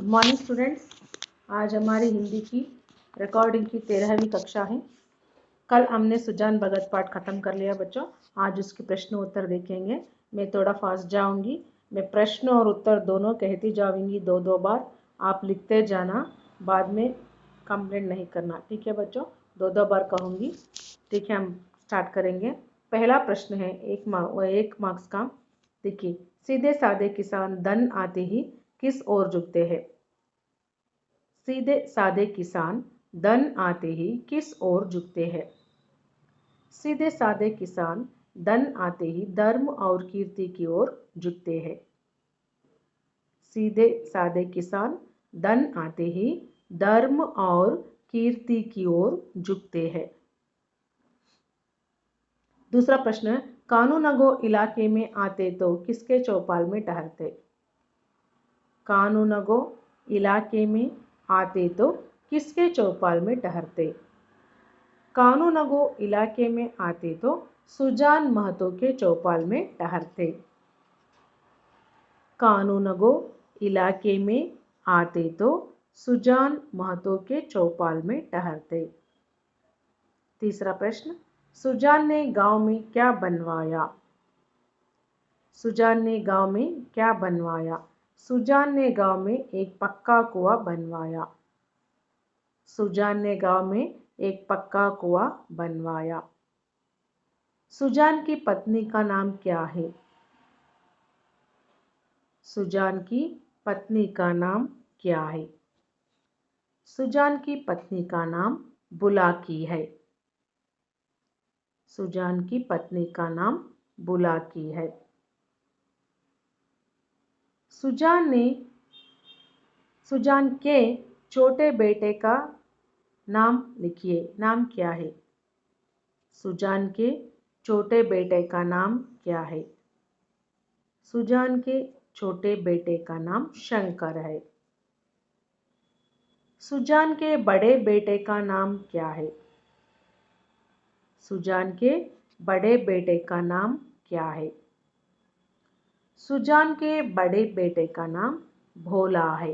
Good morning students. आज हमारी हिंदी की रिकॉर्डिंग की 13वीं कक्षा है। कल हमने सुजान भगत पाठ खत्म कर लिया बच्चों। आज उसके प्रश्न उत्तर देखेंगे। मैं थोड़ा फास्ट जाऊंगी। मैं प्रश्न और उत्तर दोनों कहती जाऊंगी दो दो बार। आप लिखते जाना, बाद में कंप्लेंट नहीं करना, ठीक है बच्चों। दो दो बार कहूँगी, ठीक है। हम स्टार्ट करेंगे। पहला प्रश्न है एक मार्क्स का। देखिए, सीधे साधे किसान धन आते ही किस ओर झुकते हैं? सीधे साधे किसान धन आते ही किस ओर झुकते हैं? सीधे साधे किसान धन आते ही धर्म और कीर्ति की ओर झुकते हैं। सीधे साधे किसान धन आते ही धर्म और कीर्ति की ओर झुकते हैं। दूसरा प्रश्न, कानूनगो इलाके में आते तो किसके चौपाल में ठहरते? कानूनगो इलाके में आते तो किसके चौपाल में ठहरते? कानूनगो इलाके में आते तो सुजान महतो के चौपाल में ठहरते। कानूनगो इलाके में आते तो सुजान महतो के चौपाल में ठहरते। तीसरा प्रश्न, सुजान ने गांव में क्या बनवाया? सुजान ने गांव में क्या बनवाया? सुजान ने गांव में एक पक्का कुआं बनवाया। सुजान ने गांव में एक पक्का कुआं बनवाया। सुजान की पत्नी का नाम क्या है? सुजान की पत्नी का नाम क्या है? सुजान की पत्नी का नाम बुलाकी है। सुजान की पत्नी का नाम बुलाकी है। सुजान के छोटे बेटे का नाम लिखिए। नाम क्या है? सुजान के छोटे बेटे का नाम क्या है? सुजान के छोटे बेटे का नाम शंकर है। सुजान के बड़े बेटे का नाम क्या है? सुजान के बड़े बेटे का नाम क्या है? सुजान के बड़े बेटे का नाम भोला है।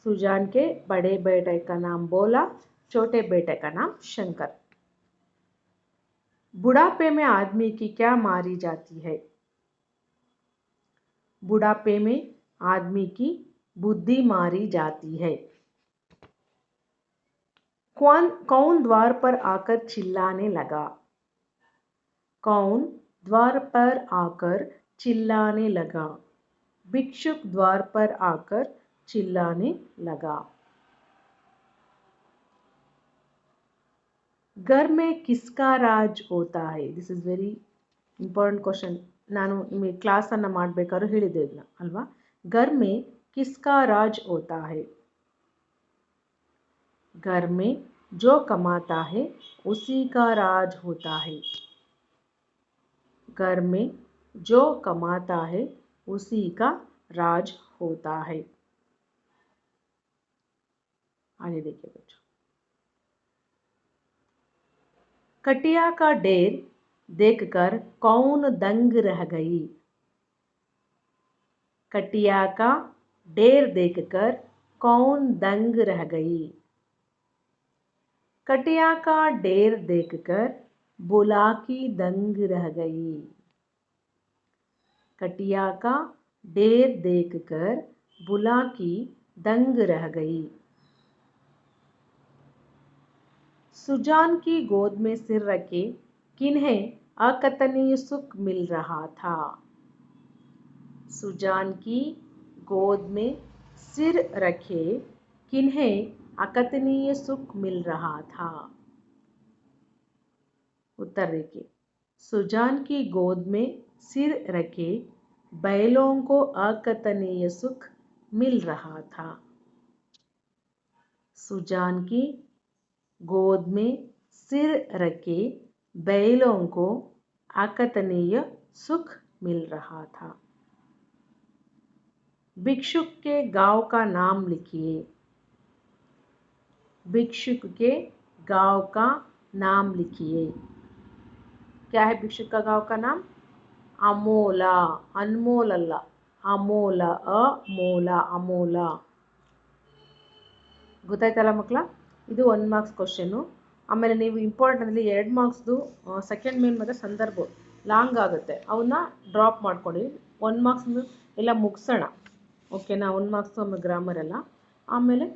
सुजान के बड़े बेटे का नाम भोला, छोटे बेटे का नाम शंकर। बुढ़ापे में आदमी की क्या मारी जाती है? बुढ़ापे में आदमी की बुद्धि मारी जाती है। कौन द्वार पर आकर चिल्लाने लगा? कौन द्वार पर आकर चिल्लाने लगा? भिक्षुक द्वार पर आकर चिल्लाने लगा। घर में किसका राज होता है? This is very important question. ನಾನು ನಿಮಗೆ ಕ್ಲಾಸನ್ನು ಮಾಡಬೇಕಾದ್ರೂ ಹೇಳಿದೆ ಇದನ್ನ ಅಲ್ವಾ. घर में किसका राज होता है? घर में जो कमाता है उसी का राज होता है। घर में जो कमाता है उसी का राज होता है। आगे देखिए बच्चों, कटिया का ढेर देखकर कौन दंग रह गई? कटिया का ढेर देखकर कौन दंग रह गई? कटिया का ढेर देखकर बुलाकी दंग रह गई। कटिया का ढेर देखकर बुलाकी दंग रह गई। सुजान की गोद में सिर रखे किन्हें अकथनीय सुख मिल रहा था? सुजान की गोद में सिर रखे किन्हें अकथनीय सुख मिल रहा था? उत्तर देखिए, सुजान की गोद में सिर रखे बैलों को अकथनीय सुख मिल रहा था। सुजान की गोद में सिर रखे बैलों को अकथनीय सुख मिल रहा था। भिक्षुक के गांव का नाम लिखिए। भिक्षुक के गांव का नाम लिखिए। क्या है भिक्षुक का गांव का नाम? अमोला, अनमोल अल्ला, ಅಮೂಲ ಅಮೂಲ ಅಮೂಲ ಗೊತ್ತಾಯ್ತಲ್ಲ ಮಕ್ಕಳ. ಇದು 1 ಮಾರ್ಕ್ಸ್ ಕ್ವಶನ್ನು. ಆಮೇಲೆ ನೀವು ಇಂಪಾರ್ಟೆಂಟ್ಲಿ 2 ಮಾರ್ಕ್ಸ್ದು ಸೆಕೆಂಡ್ ಮೇನ್ ಮತ್ತು ಸಂದರ್ಭ ಲಾಂಗ್ ಆಗುತ್ತೆ, ಅವನ್ನ ಡ್ರಾಪ್ ಮಾಡ್ಕೊಳ್ಳಿ. 1 ಮಾರ್ಕ್ಸ್ ಎಲ್ಲ ಮುಗಿಸೋಣ, ಓಕೆನಾ. 1 ಮಾರ್ಕ್ಸ್ ಆಮೇಲೆ ಗ್ರಾಮರ್ ಎಲ್ಲ ಆಮೇಲೆ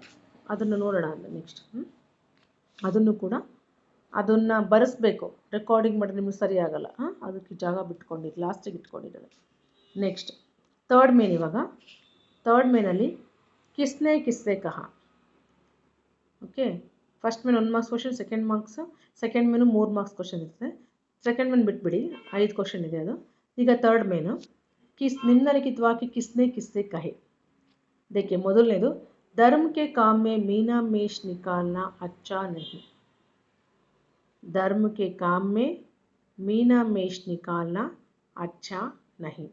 ಅದನ್ನು ನೋಡೋಣ ನೆಕ್ಸ್ಟ್. ಅದನ್ನು ಕೂಡ ಅದನ್ನು ಬರೆಸ್ಬೇಕು, ರೆಕಾರ್ಡಿಂಗ್ ಮಾಡಿದ್ರೆ ನಿಮಗೆ ಸರಿ ಆಗಲ್ಲ. ಅದಕ್ಕೆ ಜಾಗ ಬಿಟ್ಕೊಂಡಿದ್ದು ಲಾಸ್ಟಿಗೆ ಇಟ್ಕೊಂಡಿದ್ದಾರೆ. Next third main. ಇವಾಗ ಥರ್ಡ್ ಮೇನಲ್ಲಿ ಕಿಸ್ನೆ ಕಿಸ್ಸೆ ಕಹಾ. Okay, first main 1 marks question, second main 3 marks question ಇರುತ್ತೆ. ಸೆಕೆಂಡ್ ಮೇನ್ ಬಿಟ್ಬಿಡಿ, 5 ಕ್ವಶನ್ ಇದೆ ಅದು. ಈಗ ಥರ್ಡ್ ಮೇನು ನಿಮ್ನಲಿಖಿತ ವಾಕ್ಯ ಕಿಸ್ನೆ ಕಿಸ್ಸೆ ಕಹೆ. देखिए ಮೊದಲನೇದು, धर्म के काम में मीना मेष निकालना अच्छा नहीं. धर्म के काम में मीना मेष निकालना अच्छा नहीं.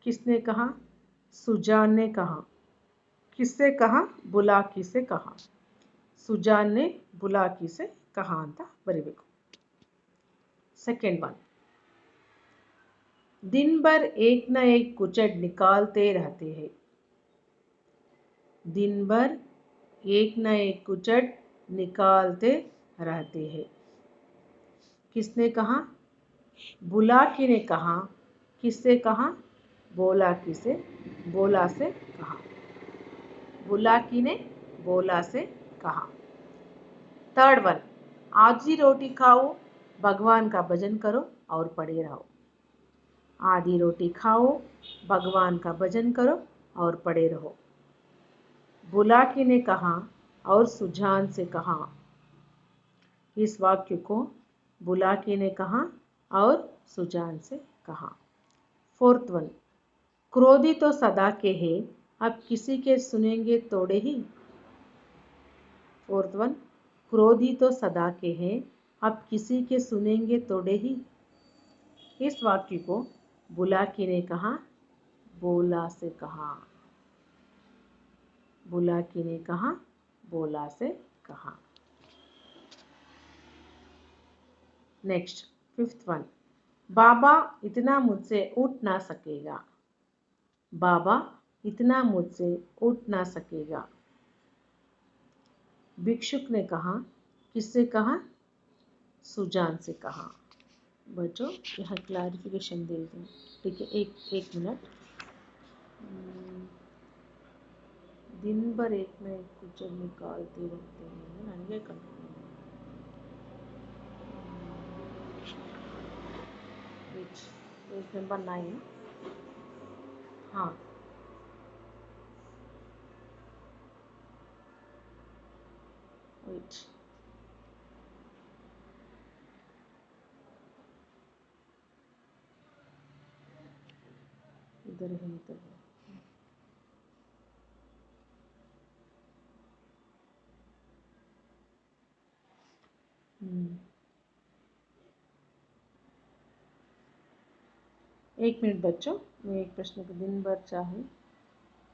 किसने कहा? सुजान ने कहा. किससे कहा? बुलाकी से कहा. सुजान ने बुलाकी से कहा ಅಂತ ಬರಿಬೇಕು. सेकेंड वन, दिन भर एक न एक कुचड़ निकालते रहते हैं. दिन भर एक न एक कुचड़ निकालते रहते हैं. किसने कहा? बुलाकी ने कहा. किससे कहा? बोलाकी से, बोला से कहा. बुलाकी ने बोला से कहा. थर्ड वन, आधी रोटी खाओ, भगवान का भजन करो और पड़े रहो. आधी रोटी खाओ, भगवान का भजन करो और पड़े रहो. बुलाकी ने कहा और सुजान से कहा. इस वाक्य को बुलाकी ने कहा और सुजान से कहा. फोर्थ वन, क्रोधी तो सदा के है, अब किसी के सुनेंगे तोड़े ही. फोर्थ वन, क्रोधी तो सदा के हैं, अब किसी के सुनेंगे तोड़े ही. इस वाक्य को बुलाकी ने कहा, बोला से कहा. बुलाकी ने कहा, बोला से कहा. नेक्स्ट फिफ्थ वन, बाबा इतना मुझसे उठ ना सकेगा. बाबा इतना मुझसे उठ ना सकेगा. भिक्षुक ने कहा. किससे कहा? सुजान से कहा. बच्चों यहाँ क्लैरिफिकेशन दे दें, ठीक है. एक मिनट. दिन भर एक में एक कुचड़ निकालते रहते हैं, ನನಗೆ ಕನ್ಫ್ಯೂಸ್. Page number 9. हाँ, वेट. इधर है, इधर है. एक मिनट बच्चों, मैं एक प्रश्न को दिन भर चाहे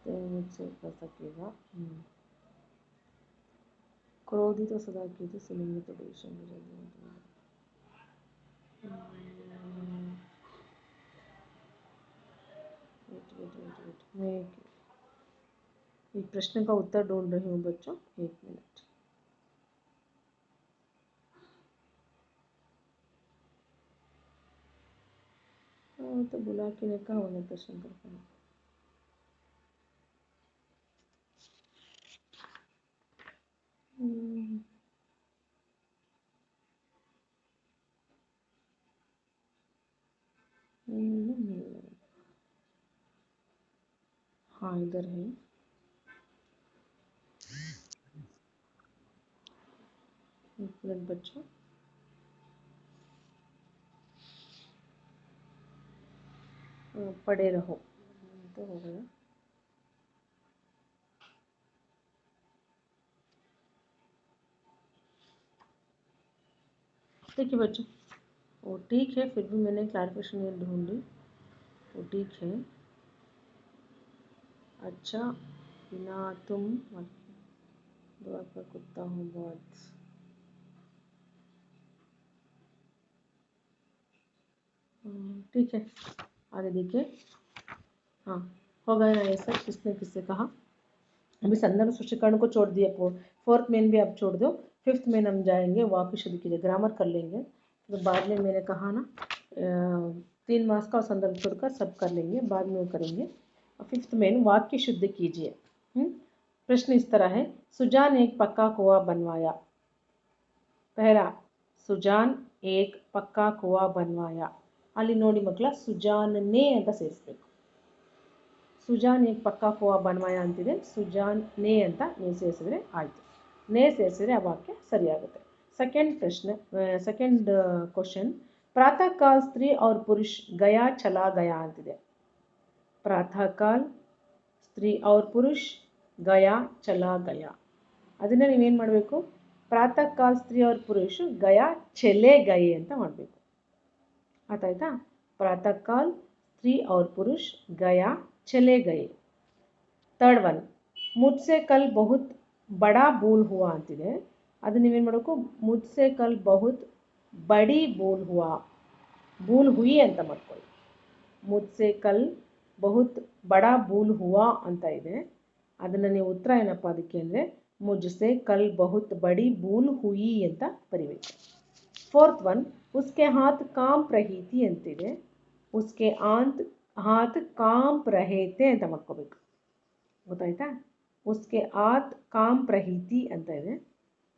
तो मुझसे कर सकेगा. क्रोधी तो सदा की थी, सुनेंगे तो बेशक मुझे. वेट. मैं एक प्रश्न का उत्तर ढूंढ रही हूँ बच्चों, एक मिनट. तो बुलाकी ने कहा उन्हें प्रश्न करता है. हाँ, इधर है. एक मिनट बच्चों. पड़े रहो तो हो गया. देखिए बच्चों, वो ठीक है, फिर भी मैंने क्लैरिफिकेशन ये ढूंढी, वो ठीक है. अच्छा, बिना तुम दुआ पर कुत्ता हूँ बहुत. ठीक है, आगे देखिए. हाँ, हो गया ये सब किसने किससे कहा। अभी संदर्भ स्पष्टीकरण को छोड़ दिए, फोर्थ मेन भी अब छोड़ दो। फिफ्थ मेन हम जाएंगे वाक्य शुद्धि कीजिए, ग्रामर कर लेंगे। तो बाद में मैंने कहा ना 3 मार्क्स का और संदर्भ छोड़कर सब कर लेंगे, बाद में वो करेंगे। फिफ्थ मेन वाक्य शुद्ध कीजिए। प्रश्न इस तरह है, सुजान एक पक्का कुआं बनवाया। पहला, सुजान एक पक्का कुआं बनवाया। ಅಲ್ಲಿ ನೋಡಿ ಮಕ್ಕಳ ಸುಜಾನ್ನೇ ಅಂತ ಸೇರಿಸ್ಬೇಕು. ಸುಜಾನ್ ಏಕ್ ಪಕ್ಕಾ ಕುವಾ ಬನ್ವಾಯ ಅಂತಿದೆ, ಸುಜಾನ್ ನೇ ಅಂತ ನೀವು ಸೇರಿಸಿದ್ರೆ ಆಯಿತು. ನೇ ಸೇರಿಸಿದ್ರೆ ಆ ವಾಕ್ಯ ಸರಿಯಾಗುತ್ತೆ. ಸೆಕೆಂಡ್ ಪ್ರಶ್ನೆ, ಸೆಕೆಂಡ್ ಕ್ವಶನ್, ಪ್ರಾತಃ ಕಾಲ್ ಸ್ತ್ರೀ और पुरुष गया चला गया ಅಂತಿದೆ. प्रातः काल स्त्री और पुरुष गया चला गया. ಅದನ್ನ ನೀವೇನು ಮಾಡಬೇಕು, ಪ್ರಾತಃ ಕಾಲ್ ಸ್ತ್ರೀ और पुरुष गया चले गए ಅಂತ ಮಾಡಬೇಕು. ಆಯ್ತಾ? प्रातः काल स्त्री और पुरुष गया चले गए. थर्ड वन, मुझसे कल बहुत बड़ा भूल हुआ ಅಂತಿದೆ. ಅದು ನೀವೇನು ಮಾಡಬೇಕು, मुझसे कल बहुत बड़ी भूल हुआ, भूल हुई ಅಂತ ಮಾಡ್ಕೊಳ್ಳಿ. मुझसे कल बहुत बड़ा भूल हुआ ಅಂತ ಇದೆ. ಅದನ್ನು ನೀವು ಉತ್ತರ ಏನಪ್ಪ ಅದಕ್ಕೆ ಅಂದರೆ मुझसे कल बहुत बड़ी भूल हुई ಅಂತ ಬರಿಬೇಕು. फोर्थ वन, उसके हाथ कांप रही थी ಅಂತಿದೆ. उसके हाथ कांप रहे थे ಅಂತ ಮಾಡ್ಕೋಬೇಕು. ಗೊತ್ತಾಯ್ತಾ? उसके हाथ कांप रही थी ಅಂತ ಇದೆ,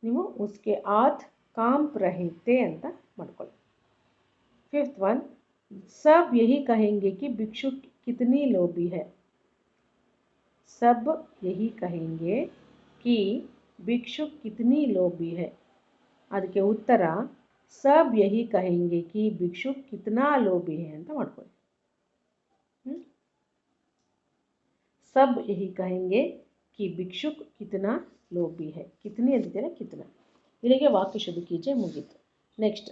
ನೀವು उसके हाथ कांप रहे थे ಅಂತ ಮಾಡ್ಕೊಳ್ಳಿ. फिफ्थ वन, सब यही कहेंगे कि भिक्षु कितनी लोभी है. सब यही कहेंगे कि भिक्षु कितनी लोभी है. ಅದಕ್ಕೆ ಉತ್ತರ सब यही कहेंगे कि भिक्षु कितना लोभी है ಅಂತ ಮಾಡ್ಕೊಳ್ಳಿ. सब यही कहेंगे कि भिक्षुक कितना लोभी है. कितनी ಅಂತಿದೆ, कितना. ಇಲ್ಲಿಗೆ ವಾಕ್ಯ ಶುದ್ಧ कीजिए ಮುಗೀತು. नेक्स्ट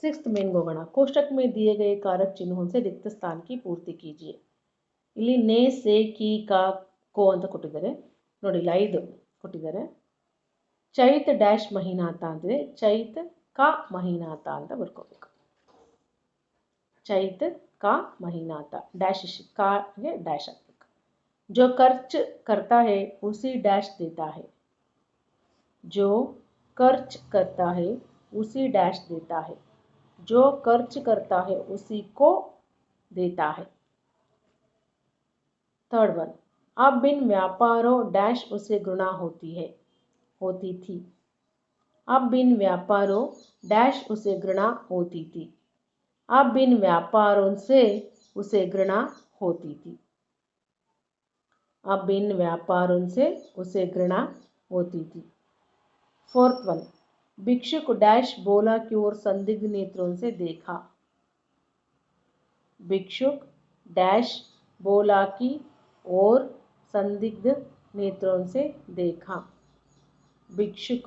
सिक्स्थ मेन ಹೋಗೋಣ. कोष्टक में दिए गए कारक चिन्हों से रिक्त स्थान की पूर्ति कीजिए. ಇಲ್ಲಿ ನೇ ಸೇ ಕಿ ಕಾ ಕೋ ಅಂತ ಕೊಟ್ಟಿದ್ದಾರೆ ನೋಡಿ, 5 ಕೊಟ್ಟಿದ್ದಾರೆ. ಚೈತ್ ಡ್ಯಾಶ್ ಮಹಿನಾತ ಅಂತಿದೆ, ಚೈತ್ ಕಾ ಮಹಿನಾತ ಅಂತ ಬರ್ಕೋಬೇಕು. ಚೈತ್ ಕಾ ಮಹಿನಾತ, ಡ್ಯಾಶ್ ಕಾಗೆ ಡ್ಯಾಶ್ ಹಾಕಬೇಕು. जो खर्च करता है उसी डैश देता है. जो खर्च करता है उसी डैश देता है. जो खर्च करता है उसी को देता है. थर्ड वन, अब बिन व्यापारों डैश उसे घृणा होती है, होती थी. अब बिन व्यापारों डैश उसे घृणा होती थी. अब बिन व्यापारों से उसे घृणा होती थी. अब इन व्यापारों से उसे घृणा होती थी. फोर्थ वन, भिक्षुक डैश बोला की ओर संदिग्ध नेत्रों से देखा. भिक्षुक डैश बोला की ओर संदिग्ध नेत्रों से देखा. भिक्षुक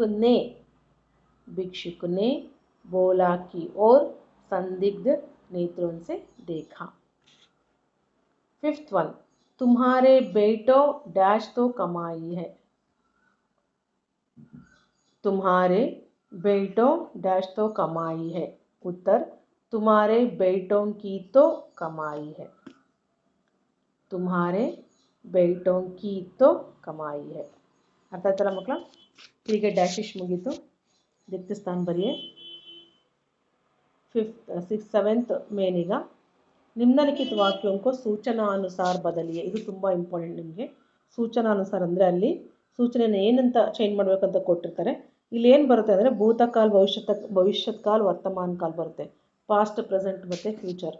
ने बोला की ओर संदिग्ध नेत्रों से देखा. फिफ्थ वन, तुम्हारे बेटों डैश तो कमाई है. तुम्हारे बेटों डैश तो कमाई है. उत्तर, तुम्हारे बेटों की तो कमाई है. तुम्हारे बेटों की तो कमाई है. ಅರ್ಥ ಆಯ್ತಲ್ಲ ಮಕ್ಕಳ? ಹೀಗೆ ಡ್ಯಾಶಿಶ್ ಮುಗೀತು. रिक्त स्थान ಬರೆಯೇ. फिफ्थ सिक्स सेवेंथ ಮೇನೀಗ निम्नलिखित वाक्यों को सूचनानुसार बदलिए. ಇದು ತುಂಬ ಇಂಪಾರ್ಟೆಂಟ್ ನಿಮಗೆ. ಸೂಚನಾನುಸಾರ ಅಂದರೆ ಅಲ್ಲಿ ಸೂಚನೆನ ಏನಂತ ಚೇಂಜ್ ಮಾಡಬೇಕಂತ ಕೊಟ್ಟಿರ್ತಾರೆ. ಇಲ್ಲಿ ಏನು ಬರುತ್ತೆ ಅಂದರೆ ಭೂತಕಾಲ, ಭವಿಷ್ಯತ್ ಕಾಲ, ವರ್ತಮಾನ ಕಾಲ ಬರುತ್ತೆ. ಪಾಸ್ಟ್, ಪ್ರೆಸೆಂಟ್ ಮತ್ತು ಫ್ಯೂಚರ್.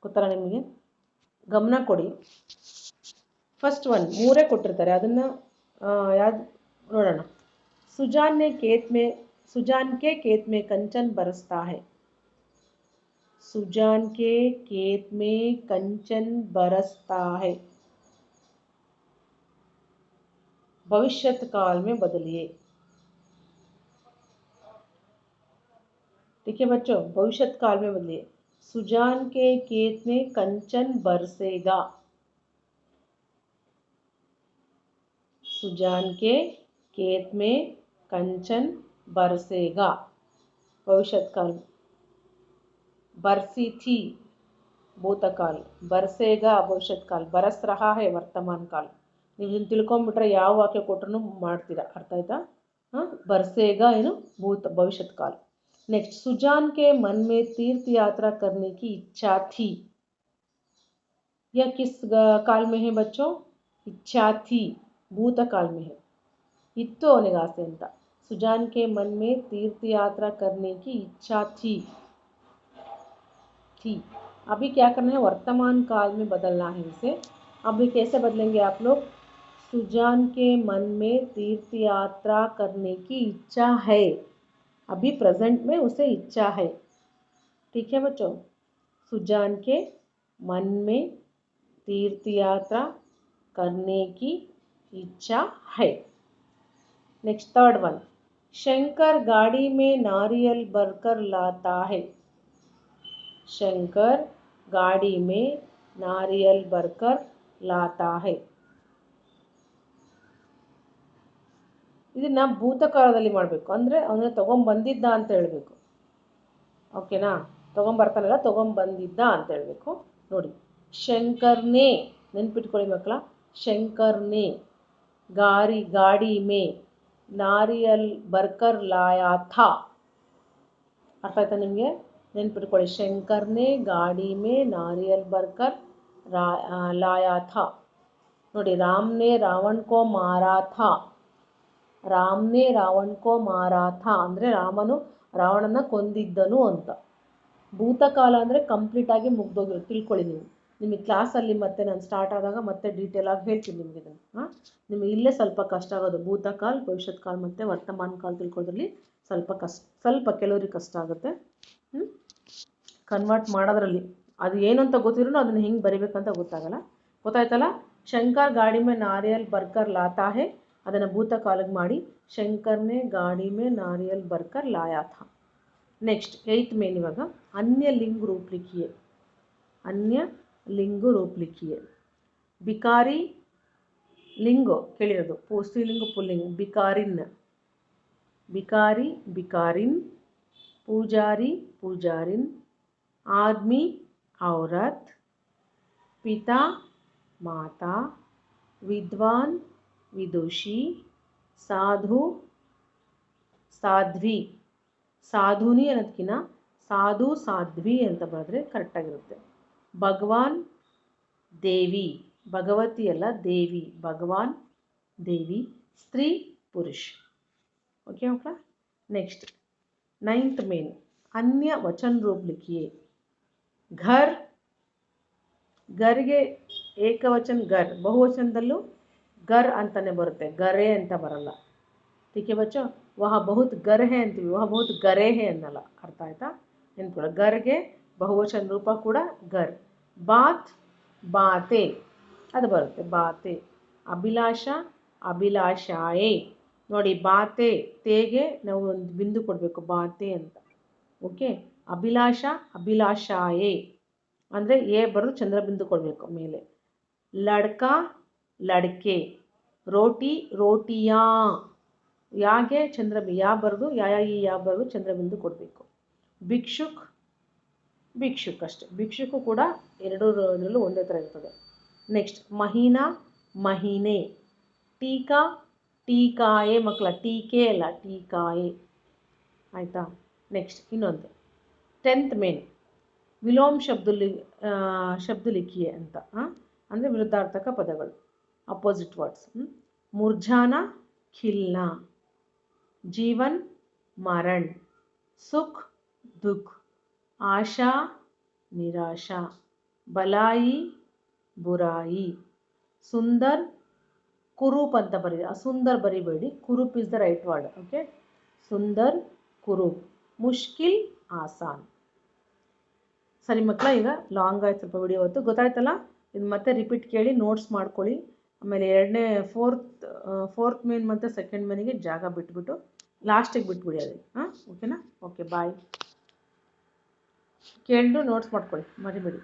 ಗೊತ್ತಲ್ಲ ನಿಮಗೆ? ಗಮನ ಕೊಡಿ. ಫಸ್ಟ್ ಒನ್ 3 ಕೊಟ್ಟಿರ್ತಾರೆ, ಅದನ್ನು ಯಾವ್ದು ನೋಡೋಣ. सुजान के खेत में कंचन बरसता है. सुजान के खेत में कंचन बरसता है. भविष्यत काल में बदलिए. ठीक है बच्चों, भविष्यत काल में बदलिए. सुजान के खेत में कंचन बरसेगा. सुजान के खेत में कंचन बरसेगा. भविष्यत काल. बरसी थी, ಭೂತಕಾಲ್, ಬರ್ಸೇಗಾ ಭವಿಷ್ಯತ್ ಕಾಲ್, ಬರಸ್ ರಹಾ ಹೇ ವರ್ತಮಾನ್ ಕಾಲ್. ನೀವು ಇದನ್ನು ತಿಳ್ಕೊಂಬಿಟ್ರೆ ಯಾವ ವಾಕ್ಯ ಕೊಟ್ಟರು ಮಾಡ್ತೀರಾ, ಅರ್ಥ ಆಯ್ತಾ? ಬರ್ಸೇಗಾ ಏನು ಭವಿಷ್ಯತ್ ಕಾಲ್. नेक्स्ट सुजान के मन में तीर्थ यात्रा करने की इच्छा थी. यह किस काल में है बच्चों? इच्छा थी, भूतकाल में है. इत्तो ಅವನಿಗೆ ಆಸೆ ಅಂತ. सुजान के मन में तीर्थ यात्रा करने की इच्छा थी. अभी क्या करना है? वर्तमान काल में बदलना है इसे. अभी कैसे बदलेंगे आप लोग? सुजान के मन में तीर्थ यात्रा करने की इच्छा है. अभी प्रेजेंट में उसे इच्छा है. ठीक है बच्चों? सुजान के मन में तीर्थ यात्रा करने की इच्छा है. नेक्स्ट थर्ड वन, शंकर गाड़ी में नारियल भरकर लाता है. शंकर गाड़ी में नारियल भरकर लाता है. ಇದನ್ನ ಭೂತಕಾಲದಲ್ಲಿ ಮಾಡಬೇಕು. ಅಂದರೆ ಅವನು ತೊಗೊಂಬಂದಿದ್ದ ಅಂತ ಹೇಳಬೇಕು. ಓಕೆನಾ? ತೊಗೊಂಬರ್ತಾನಲ್ಲ, ತೊಗೊಂಬಂದಿದ್ದ ಅಂತ ಹೇಳಬೇಕು. ನೋಡಿ, ಶಂಕರ್ನೇ, ನೆನ್ಪಿಟ್ಕೊಳ್ಳಿ ಮಕ್ಕಳ, ಶಂಕರ್ನೇ ಗಾಡಿ ಮೇ ನಾರಿಯಲ್ ಬರ್ಕರ್ ಲಾಯಾ ಥಾ. ಅರ್ಥ ಆಯ್ತಾ ನಿಮಗೆ? ನೆನ್ಪಿಟ್ಕೊಳ್ಳಿ, ಶಂಕರ್ನೇ ಗಾಡಿ ಮೇ ನಾರಿಯಲ್ ಬರ್ಕರ್ ಲಾಯಾ ಥಾ. ನೋಡಿ, ರಾಮ್ನೇ ರಾವಣ್ ಕೋ ಮಾರಾ ಥಾ. ರಾಮ್ನೇ ರಾವಣ್ ಕೋ ಮಾರಾ ಥಾ ಅಂದರೆ ರಾಮನು ರಾವಣನ ಕೊಂದಿದ್ದನು ಅಂತ. ಭೂತಕಾಲ ಅಂದರೆ ಕಂಪ್ಲೀಟಾಗಿ ಮುಗ್ದೋಗಿರುತ್ತೆ. ತಿಳ್ಕೊಳ್ಳಿ ನೀವು. ನಿಮಗೆ ಕ್ಲಾಸಲ್ಲಿ ಮತ್ತೆ ನಾನು ಸ್ಟಾರ್ಟ್ ಆದಾಗ ಮತ್ತೆ ಡೀಟೇಲ್ ಆಗಿ ಹೇಳ್ತೀನಿ ನಿಮಗೆ ಇದನ್ನು. ನಿಮಗೆ ಇಲ್ಲೇ ಸ್ವಲ್ಪ ಕಷ್ಟ ಆಗೋದು. ಭೂತಕಾಲ್, ಭವಿಷ್ಯತ್ ಕಾಲ್ ಮತ್ತು ವರ್ತಮಾನ ಕಾಲ ತಿಳ್ಕೊಳ್ಳೋದ್ರಲ್ಲಿ ಸ್ವಲ್ಪ ಕೆಲವರಿಗೆ ಕಷ್ಟ ಆಗುತ್ತೆ. ಕನ್ವರ್ಟ್ ಮಾಡೋದ್ರಲ್ಲಿ ಅದು ಏನು ಅಂತ ಗೊತ್ತಿದ್ರು ಅದನ್ನು ಹೆಂಗೆ ಬರಿಬೇಕಂತ ಗೊತ್ತಾಗಲ್ಲ. ಗೊತ್ತಾಯ್ತಲ್ಲ? ಶಂಕರ್ ಗಾಡಿ ಮೇ ನಾರಿಯಲ್ ಬರ್ಕರ್ ಲಾತಾ ಹೇ, ಅದನ್ನು ಭೂತಕಾಲಕ್ಕೆ ಮಾಡಿ ಶಂಕರ್ನೇ ಗಾಡಿ ಮೇ ನಾರಿಯಲ್ ಬರ್ಕರ್ ಲಾಯಾ ಥಾ. नेक्स्ट 8th मेन इवाग अन्य लिंग रूप लिखिए. अन्य लिंग रूप लिखिए. बिकारी लिंग केಳಿರೋದು ಸ್ತ್ರೀಲಿಂಗ ಪುಲ್ಲಿಂಗ. बिकारिन बिकारी बिकारिन, पूजारी पूजारिन, आदमी औरत, पिता माता, विद्वान विदुषी, साधु साध्वी. ಸಾಧುನಿ ಅನ್ನೋದಕ್ಕಿಂತ ಸಾಧು ಸಾಧ್ವಿ ಅಂತ ಬರೆದ್ರೆ ಕರೆಕ್ಟಾಗಿರುತ್ತೆ. ಭಗವಾನ್ ದೇವಿ, ಭಗವತಿ ಅಲ್ಲ ದೇವಿ, ಭಗವಾನ್ ದೇವಿ, ಸ್ತ್ರೀ ಪುರುಷ. ಓಕೆ ಮಕ್ಕಳ? ನೆಕ್ಸ್ಟ್ 9th ಮೇನ್ ಅನ್ಯ ವಚನ ರೂಪ ಲಿಖಿಯೇ. ಘರ್, ಘರ್ಗೆ ಏಕವಚನ ಘರ್, ಬಹುವಚನದಲ್ಲೂ ಘರ್ ಅಂತಲೇ ಬರುತ್ತೆ, ಗರೆ ಅಂತ ಬರಲ್ಲ. ठीक है बच्चों? वह बहुत गर है ಅಂತೀವಿ, वह बहुत गरे है ಅನ್ನಲ್ಲ. ಅರ್ಥ ಆಯ್ತಾ? ನೆನ್ಕೊಳ್ಳಿ, ಗರ್ಗೆ ಬಹುವಚನ ರೂಪ ಕೂಡ ಗರ್. ಬಾತ್ ಬಾತೆ ಅದು ಬರುತ್ತೆ, ಬಾತೆ. ಅಭಿಲಾಷ ಅಭಿಲಾಷಾಯೇ. ನೋಡಿ, ಬಾತೆ ತೇಗೆ ನಾವು ಒಂದು ಬಿಂದು ಕೊಡಬೇಕು, ಬಾತೆ ಅಂತ. ಓಕೆ? ಅಭಿಲಾಷ ಅಭಿಲಾಷಾಯೇ ಅಂದರೆ ಎ ಬರೆದು ಚಂದ್ರ ಬಿಂದು ಕೊಡಬೇಕು ಮೇಲೆ. ಲಡ್ಕ ಲಡ್ಕೆ. ರೋಟಿ ರೋಟಿಯಾ, ಯಾಗೆ ಚಂದ್ರ ಯಾ ಬರೆದು ಯಾ ಬರೆದು ಚಂದ್ರಬಿಂದು ಕೊಡಬೇಕು. ಭಿಕ್ಷುಕ್ ಭಿಕ್ಷುಕ್ ಅಷ್ಟೆ. ಭಿಕ್ಷುಕು ಕೂಡ ಎರಡರಲ್ಲೂ ಒಂದೇ ಥರ ಇರ್ತದೆ. ನೆಕ್ಸ್ಟ್ ಮಹೀನಾ ಮಹೀನೆ. ಟೀಕಾ ಟೀಕಾಯೇ ಮಕ್ಕಳ, ಟೀಕೆ ಅಲ್ಲ ಟೀಕಾಯೇ. ಆಯಿತಾ? ನೆಕ್ಸ್ಟ್ ಇನ್ನೊಂದು 10th ಮೇನ್ ವಿಲೋಮ್ ಶಬ್ದ ಲಿಖಿಯೇ ಅಂತ. ಅಂದರೆ ವಿರುದ್ಧಾರ್ಥಕ ಪದಗಳು, ಅಪೋಸಿಟ್ ವರ್ಡ್ಸ್. ಮುರ್ಜಾನ ಖಿಲ್ನಾ, जीवन मरण, सुख दुख, आशा निराशा, बलाई बुराई, सुंदर कुरूप ಅಂತ ಬರೀರಿ. ಅಸುಂದರ್ ಬರಿಬೇಡಿ, ಕುರೂಪ್ is the right word. Okay? ಸುಂದರ್ ಕುರೂಪ್. ಮುಷ್ಕಿಲ್ ಆಸಾನ್. ಸರಿ ಮಕ್ಕಳ, ಈಗ ಲಾಂಗ್ ಆಯ್ತು ಸ್ವಲ್ಪ ವಿಡಿಯೋ ಹೊತ್ತು. ಗೊತ್ತಾಯ್ತಲ್ಲ? ಇದು ಮತ್ತೆ ರಿಪೀಟ್ ಕೇಳಿ ನೋಟ್ಸ್ ಮಾಡ್ಕೊಳ್ಳಿ. ಆಮೇಲೆ ಫೋರ್ತ್ ಮೇನ್ ಮತ್ತು ಸೆಕೆಂಡ್ ಮೇನಿಗೆ ಜಾಗ ಬಿಟ್ಬಿಟ್ಟು ಲಾಸ್ಟಿಗೆ ಬಿಟ್ಬಿಡಿ ಅದಕ್ಕೆ. ಓಕೆನಾ? ಓಕೆ, ಬಾಯ್. ಕೇಳಿದ್ರು ನೋಟ್ಸ್ ಮಾಡ್ಕೊಳ್ಳಿ, ಮರಿಬೇಡಿ.